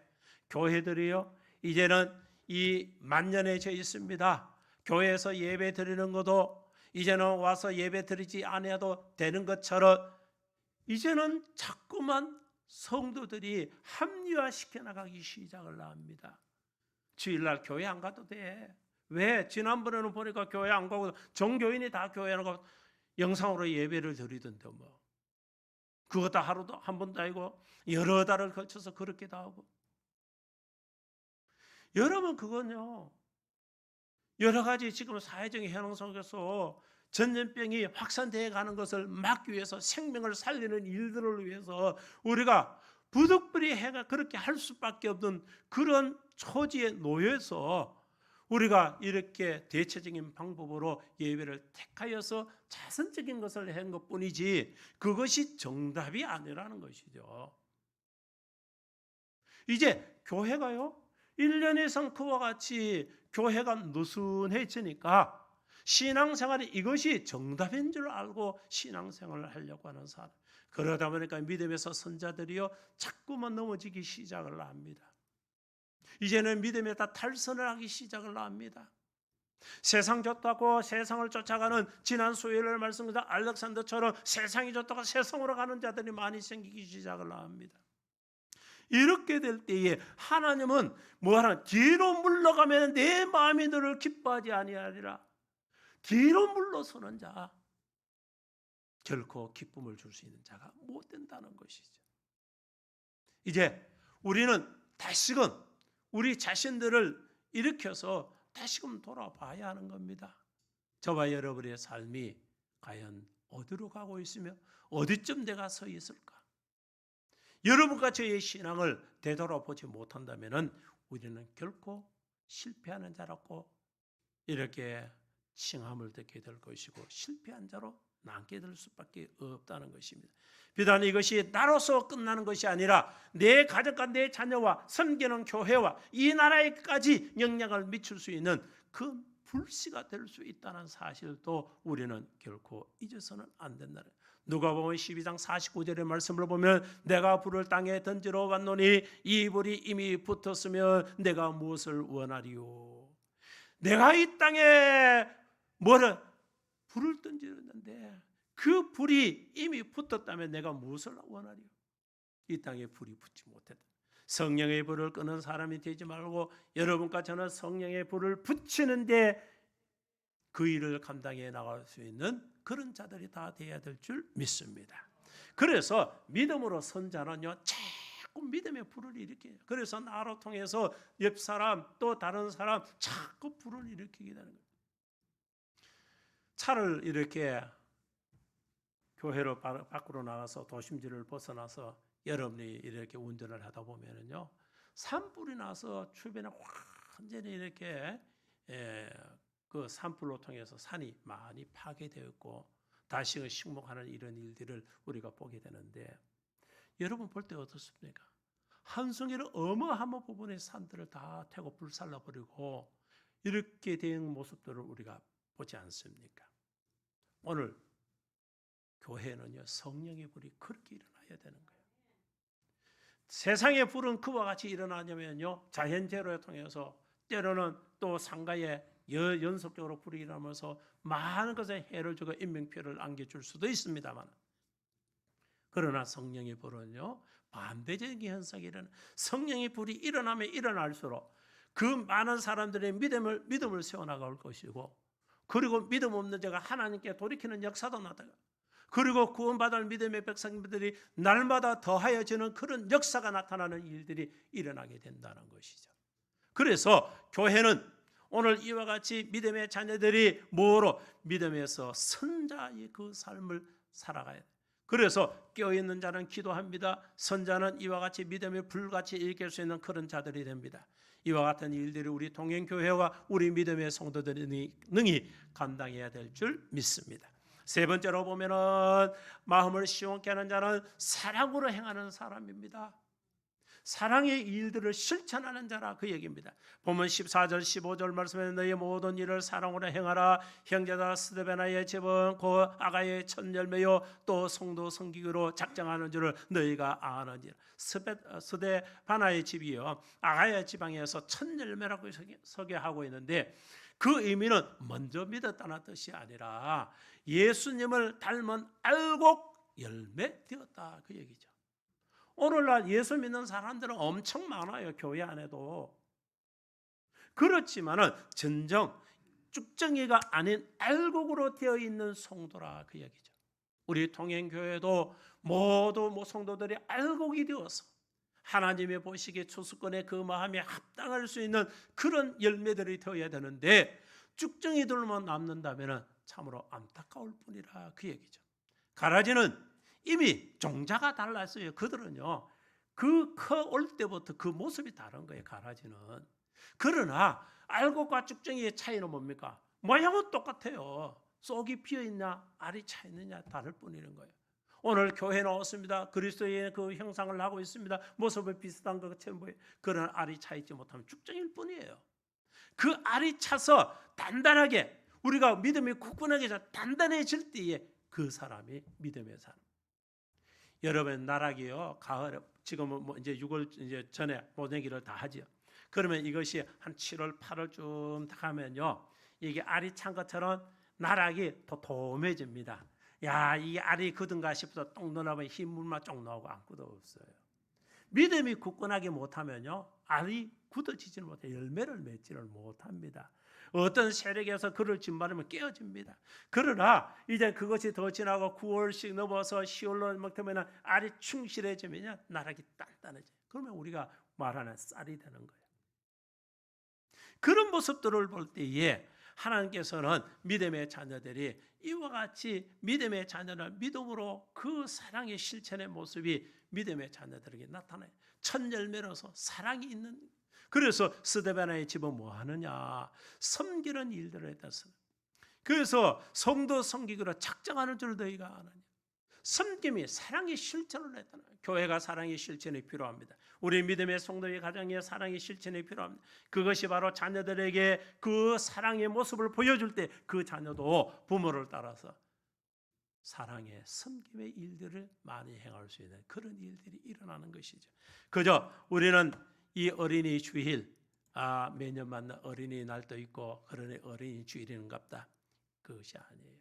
교회들이요, 이제는 이 만년에 져 있습니다. 교회에서 예배 드리는 것도 이제는 와서 예배 드리지 않아도 되는 것처럼 이제는 자꾸만 성도들이 합리화시켜 나가기 시작을 합니다. 주일날 교회 안 가도 돼. 왜? 지난번에는 보니까 교회 안 가고 종교인이 다 교회 안 가고 영상으로 예배를 드리던데 뭐. 그것도 하루도 한 번도 아니고 여러 달을 거쳐서 그렇게도 하고. 여러분 그건요, 여러 가지 지금 사회적인 현황 속에서 전염병이 확산되어 가는 것을 막기 위해서 생명을 살리는 일들을 위해서 우리가 부득불이 해가 그렇게 할 수밖에 없는 그런 처지에 놓여서 우리가 이렇게 대체적인 방법으로 예배를 택하여서 자선적인 것을 한 것뿐이지 그것이 정답이 아니라는 것이죠. 이제 교회가요, 1년 이상 그와 같이 교회가 느슨해지니까 신앙생활이 이것이 정답인 줄 알고 신앙생활을 하려고 하는 사람, 그러다 보니까 믿음에서 선자들이요 자꾸만 넘어지기 시작을 합니다. 이제는 믿음에 다 탈선을 하기 시작을 합니다. 세상 좋다고 세상을 쫓아가는, 지난 수요일 말씀드린 알렉산더처럼 세상이 좋다고 세상으로 가는 자들이 많이 생기기 시작을 합니다. 이렇게 될 때에 하나님은 뭐하라, 뒤로 물러가면 내 마음이 너를 기뻐하지 아니하리라. 뒤로 물러서는 자, 결코 기쁨을 줄 수 있는 자가 못 된다는 것이죠. 이제 우리는 다시금 우리 자신들을 일으켜서 다시금 돌아봐야 하는 겁니다. 저와 여러분의 삶이 과연 어디로 가고 있으며 어디쯤 내가 서 있을까? 여러분과 저의 신앙을 되돌아보지 못한다면 우리는 결코 실패하는 자라고 이렇게 칭함을 듣게 될 것이고, 실패한 자로 남게 될 수밖에 없다는 것입니다. 비단 이것이 나로서 끝나는 것이 아니라 내 가족과 내 자녀와 섬기는 교회와 이 나라에까지 영향을 미칠 수 있는 그 불씨가 될 수 있다는 사실도 우리는 결코 잊어서는 안 된다는 거예요. 누가복음 12장 49절의 말씀을 보면 내가 불을 땅에 던지러 왔노니 이 불이 이미 붙었으면 내가 무엇을 원하리요. 내가 이 땅에 불을 던지는데 그 불이 이미 붙었다면 내가 무엇을 원하리요. 이 땅에 불이 붙지 못했다. 성령의 불을 끄는 사람이 되지 말고 여러분과 저는 성령의 불을 붙이는데 그 일을 감당해 나갈 수 있는 그런 자들이 다 돼야 될 줄 믿습니다. 그래서 믿음으로 선 자는요, 자꾸 믿음의 불을 일으켜요. 그래서 나로 통해서 옆 사람 또 다른 사람 자꾸 불을 일으키게 되는 거예요. 차를 이렇게 교회로 밖으로 나가서 도심지를 벗어나서 여러분이 이렇게 운전을 하다 보면은요, 산불이 나서 주변에 완전히 이렇게 그 산불로 통해서 산이 많이 파괴되었고 다시 식목하는 이런 일들을 우리가 보게 되는데, 여러분 볼 때 어떻습니까? 한성이를 어마어마한 부분의 산들을 다 태고 불살라버리고 이렇게 된 모습들을 우리가 보지 않습니까? 오늘 교회는요, 성령의 불이 그렇게 일어나야 되는 거예요. 세상의 불은 그와 같이 일어나냐면요, 자연재해를 통해서 때로는 또 상가에 연속적으로 불이 일어나면서 많은 것에 해를 주고 인명피해를 안겨줄 수도 있습니다만, 그러나 성령의 불은요, 반대적인 현상이 일어나, 성령의 불이 일어나면 일어날수록 그 많은 사람들의 믿음을 세워나갈 것이고, 그리고 믿음 없는 자가 하나님께 돌이키는 역사도 나타나, 그리고 구원받을 믿음의 백성들이 날마다 더하여지는 그런 역사가 나타나는 일들이 일어나게 된다는 것이죠. 그래서 교회는 오늘 이와 같이 믿음의 자녀들이 뭐로 믿음에서 선자의 그 삶을 살아가야 돼요. 그래서 깨어있는 자는 기도합니다. 선자는 이와 같이 믿음의 불같이 일깨울 수 있는 그런 자들이 됩니다. 이와 같은 일들이 우리 동행교회와 우리 믿음의 성도들이 능히 감당해야 될 줄 믿습니다. 세 번째로 보면은 마음을 시원케 하는 자는 사랑으로 행하는 사람입니다. 사랑의 일들을 실천하는 자라 그 얘기입니다. 보면 14절 15절 말씀에 너희 모든 일을 사랑으로 행하라. 형제자 스데베나의 집은 그 아가의 첫 열매요 또 성도 성기로 작정하는 줄을 너희가 아느니라. 스데바나의 집이요, 아가의 지방에서 첫 열매라고 소개하고 있는데, 그 의미는 먼저 믿었다는 뜻이 아니라 예수님을 닮은 알곡 열매 되었다 그 얘기죠. 오늘날 예수 믿는 사람들은 엄청 많아요, 교회 안에도. 그렇지만은 진정 쭉정이가 아닌 알곡으로 되어 있는 성도라 그 얘기죠. 우리 통행교회도 모두 성도들이 알곡이 되어서 하나님의 보시기에 추수권의 그 마음에 합당할 수 있는 그런 열매들이 되어야 되는데, 쭉정이들만 남는다면 참으로 안타까울 뿐이라 그 얘기죠. 가라지는 이미 종자가 달랐어요. 그들은요, 그 커 올 때부터 그 모습이 다른 거예요, 가라지는. 그러나 알곡과 쭉정이의 차이는 뭡니까? 모양은 똑같아요. 쏙이 피어있냐 알이 차 있느냐 다를 뿐이는 거예요. 오늘 교회 나왔습니다. 그리스도의 그 형상을 하고 있습니다. 모습은 비슷한 것 같아 보여요. 그런 알이 차 있지 못하면 쭉정일 뿐이에요. 그 알이 차서 단단하게, 우리가 믿음이 굳건하게 단단해질 때에 그 사람이 믿음의 사람. 여러분 나락이요, 가을 지금은 이제 6월 이제 전에 모내기를 다 하죠. 그러면 이것이 한 7월 8월쯤 다 가면요, 이게 알이 찬 것처럼 나락이 도톰해집니다. 야, 이 알이 굳은가 싶어서 똥 넣어보면 흰 물만 쪽 나오고 아무것도 없어요. 믿음이 굳건하게 못하면요, 알이 굳어지지를 못해 열매를 맺지를 못합니다. 어떤 세력에서 그를 짓밟으면 깨어집니다. 그러나 이제 그것이 더 지나고 9월씩 넘어서 10월로 먹으면 알이 충실해지면 나락이 단단해져요. 그러면 우리가 말하는 쌀이 되는 거예요. 그런 모습들을 볼 때에 하나님께서는 믿음의 자녀들이 이와 같이 믿음의 자녀를 믿음으로 그 사랑의 실천의 모습이 믿음의 자녀들에게 나타나요. 첫 열매로서 사랑이 있는. 그래서 스데반의 집은 뭐 하느냐? 섬기는 일들을 했다. 그래서 성도 섬기기로 작정하는 줄 너희가 아느냐? 섬김이 사랑의 실천을 했다는 거예요. 교회가 사랑의 실천이 필요합니다. 우리 믿음의 성도의 가정에 사랑의 실천이 필요합니다. 그것이 바로 자녀들에게 그 사랑의 모습을 보여줄 때 그 자녀도 부모를 따라서 사랑의 섬김의 일들을 많이 행할 수 있는 그런 일들이 일어나는 것이죠. 그저 우리는 이 어린이 주일, 매년 맞는 어린이날도 있고 그러니 어린이 주일인갑다. 그것이 아니에요.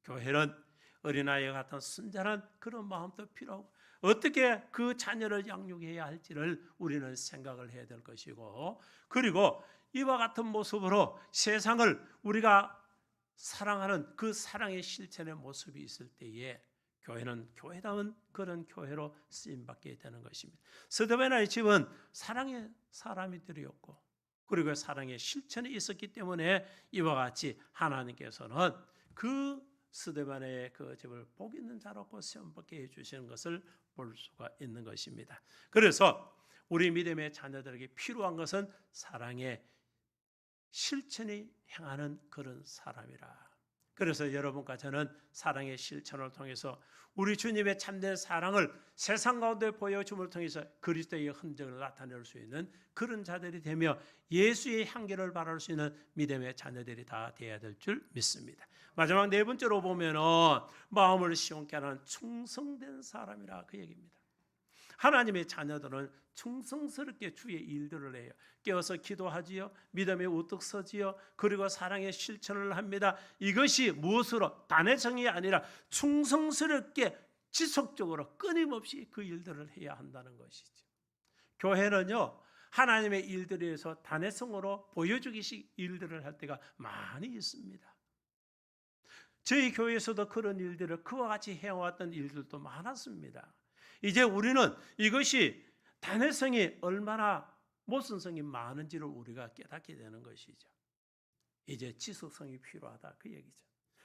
교회는 어린아이 같은 순전한 그런 마음도 필요하고 어떻게 그 자녀를 양육해야 할지를 우리는 생각을 해야 될 것이고, 그리고 이와 같은 모습으로 세상을 우리가 사랑하는 그 사랑의 실천의 모습이 있을 때에 교회는 교회다운 그런 교회로 쓰임받게 되는 것입니다. 스데반의 집은 사랑의 사람들이었고 그리고 사랑의 실천이 있었기 때문에 이와 같이 하나님께서는 그 스데반의 그 집을 복 있는 자로고 시험받게 해주시는 것을 볼 수가 있는 것입니다. 그래서 우리 믿음의 자녀들에게 필요한 것은 사랑의 실천이 행하는 그런 사람이라. 그래서 여러분과 저는 사랑의 실천을 통해서 우리 주님의 참된 사랑을 세상 가운데 보여줌을 통해서 그리스도의 흔적을 나타낼 수 있는 그런 자들이 되며 예수의 향기를 발할 수 있는 믿음의 자녀들이 다 되어야 될 줄 믿습니다. 마지막 네 번째로 보면은 마음을 시원케 하는 충성된 사람이라 그 얘기입니다. 하나님의 자녀들은 충성스럽게 주의 일들을 해요. 깨어서 기도하지요. 믿음에 우뚝 서지요. 그리고 사랑의 실천을 합니다. 이것이 무엇으로? 단회성이 아니라 충성스럽게 지속적으로 끊임없이 그 일들을 해야 한다는 것이죠. 교회는요, 하나님의 일들에 의해서 단회성으로 보여주기식 일들을 할 때가 많이 있습니다. 저희 교회에서도 그런 일들을 그와 같이 해왔던 일들도 많았습니다. 이제 우리는 이것이 단회성이 얼마나 모순성이 많은지를 우리가 깨닫게 되는 것이죠. 이제 지속성이 필요하다 그 얘기죠.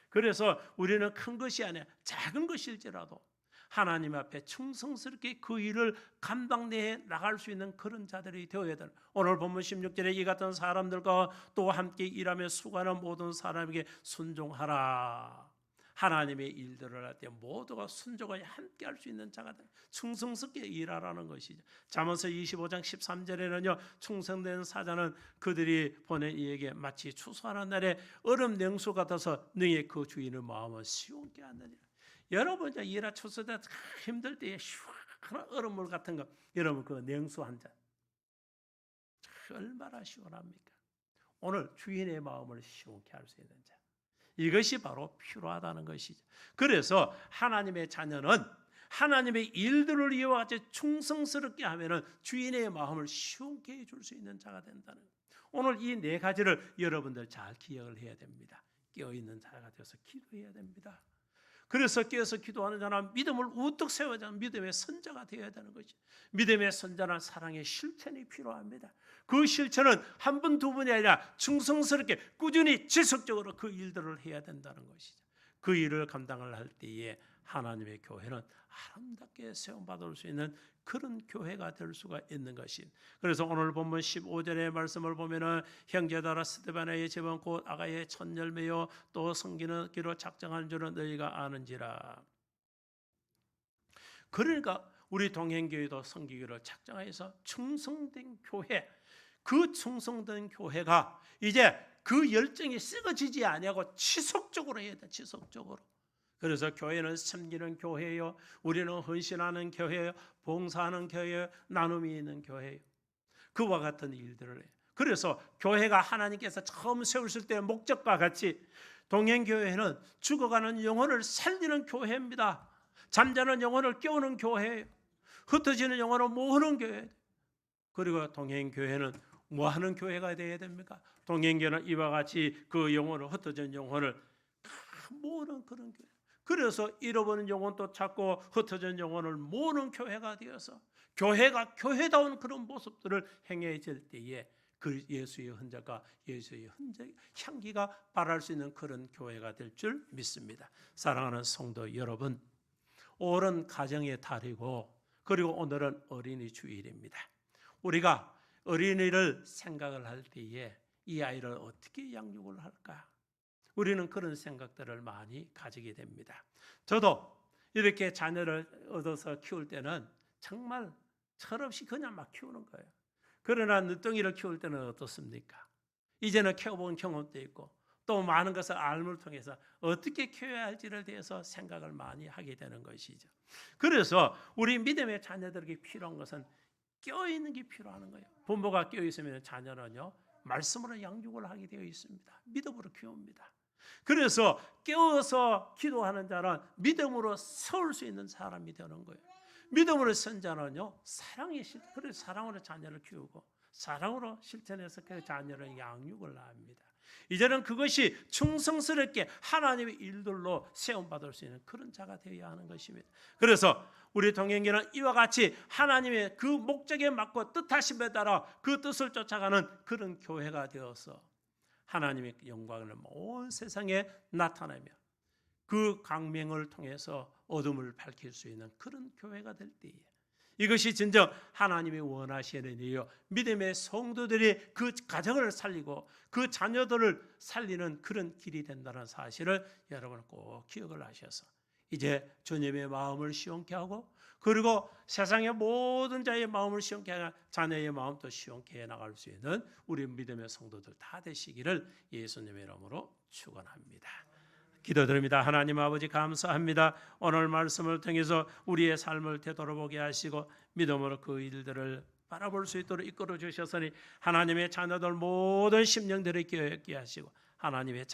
그래서 우리는 큰 것이 아니라 작은 것일지라도 하나님 앞에 충성스럽게 그 일을 감당해 나갈 수 있는 그런 자들이 되어야 되는. 오늘 본문 16절에 이 같은 사람들과 또 함께 일하며 수고하는 모든 사람에게 순종하라. 하나님의 일들을 할 때 모두가 순종하여 함께 할 수 있는 자가 되는, 충성스럽게 일하라는 것이죠. 잠언서 25장 13절에는요. 충성된 사자는 그들이 보낸 이에게 마치 추수하는 날에 얼음 냉수 같아서 너희의 그 주인의 마음은 시원케 하느니라. 여러분 이제 일하 추수 때 힘들 때에 시원한 얼음물 같은 거, 여러분 그 냉수 한 잔 얼마나 시원합니까? 오늘 주인의 마음을 시원케 할 수 있는 자, 이것이 바로 필요하다는 것이죠. 그래서 하나님의 자녀는 하나님의 일들을 이와 같이 충성스럽게 하면은 주인의 마음을 시원케 해줄 수 있는 자가 된다는 거예요. 오늘 이 네 가지를 여러분들 잘 기억을 해야 됩니다. 깨어있는 자가 되어서 기도해야 됩니다. 그래서 깨어서 기도하는 자는 믿음을 우뚝 세워야 믿음의 선자가 되어야 되는 것이죠. 믿음의 선자는 사랑의 실천이 필요합니다. 그 실천은 한 번, 두 번이 아니라 충성스럽게 꾸준히 지속적으로 그 일들을 해야 된다는 것이죠. 그 일을 감당을 할 때에 하나님의 교회는 아름답게 세움받을 수 있는 그런 교회가 될 수가 있는 것이. 그래서 오늘 본문 15절의 말씀을 보면은 형제들아 스데반의 집은 곧 아가의 첫 열매요 또 섬기는 기로 작정한 줄은 너희가 아는지라. 그러니까 우리 동행교회도 섬기기로 작정해서 충성된 교회, 그 충성된 교회가 이제 그 열정이 썩어지지 아니하고 지속적으로 해야 돼. 지속적으로. 그래서 교회는 섬기는 교회예요. 우리는 헌신하는 교회예요. 봉사하는 교회예요. 나눔이 있는 교회예요. 그와 같은 일들을 해요. 그래서 교회가 하나님께서 처음 세우실 때의 목적과 같이 동행교회는 죽어가는 영혼을 살리는 교회입니다. 잠자는 영혼을 깨우는 교회예요. 흩어지는 영혼을 모으는 교회. 그리고 동행교회는 뭐 하는 교회가 되어야 됩니까? 동행교회는 이와 같이 그 영혼을, 흩어진 영혼을 모으는 그런 교회. 그래서 잃어버린 영혼도 찾고 흩어진 영혼을 모으는 교회가 되어서 교회가 교회다운 그런 모습들을 행해질 때에 그 예수의 흔적과 예수의 향기가 발할 수 있는 그런 교회가 될 줄 믿습니다. 사랑하는 성도 여러분, 오늘은 가정의 달이고 그리고 오늘은 어린이 주일입니다. 우리가 어린이를 생각을 할 때에 이 아이를 어떻게 양육을 할까? 우리는 그런 생각들을 많이 가지게 됩니다. 저도 이렇게 자녀를 얻어서 키울 때는 정말 철없이 그냥 막 키우는 거예요. 그러나 늦둥이를 키울 때는 어떻습니까? 이제는 키워본 경험도 있고 또 많은 것을 알을 통해서 어떻게 키워야 할지를 대해서 생각을 많이 하게 되는 것이죠. 그래서 우리 믿음의 자녀들에게 필요한 것은 껴있는 게 필요한 거예요. 부모가 껴있으면 자녀는요, 말씀으로 양육을 하게 되어 있습니다. 믿음으로 키웁니다. 그래서 깨워서 기도하는 자는 믿음으로 세울 수 있는 사람이 되는 거예요. 믿음으로 선 자는요, 그래서 사랑으로 자녀를 키우고 사랑으로 실천해서 그 자녀를 양육을 합니다. 이제는 그것이 충성스럽게 하나님의 일들로 세움받을 수 있는 그런 자가 되어야 하는 것입니다. 그래서 우리 동행교회는 이와 같이 하나님의 그 목적에 맞고 뜻하심에 따라 그 뜻을 쫓아가는 그런 교회가 되어서 하나님의 영광을 온 세상에 나타내며 그 광명을 통해서 어둠을 밝힐 수 있는 그런 교회가 될 때에 이것이 진정 하나님이 원하시는 일이요, 믿음의 성도들이 그 가정을 살리고 그 자녀들을 살리는 그런 길이 된다는 사실을 여러분 꼭 기억을 하셔서 이제 주님의 마음을 시원케 하고 그리고 세상의 모든 자의 마음을 시원케 하고 자녀의 마음도 시원케 해나갈 수 있는 우리 믿음의 성도들 다 되시기를 예수님의 이름으로 축원합니다. 기도드립니다. 하나님 아버지 감사합니다. 오늘 말씀을 통해서 우리의 삶을 되돌아보게 하시고 믿음으로 그 일들을 바라볼 수 있도록 이끌어 주셨으니 하나님의 자녀들 모든 심령들을 깨닫게 하시고 하나님의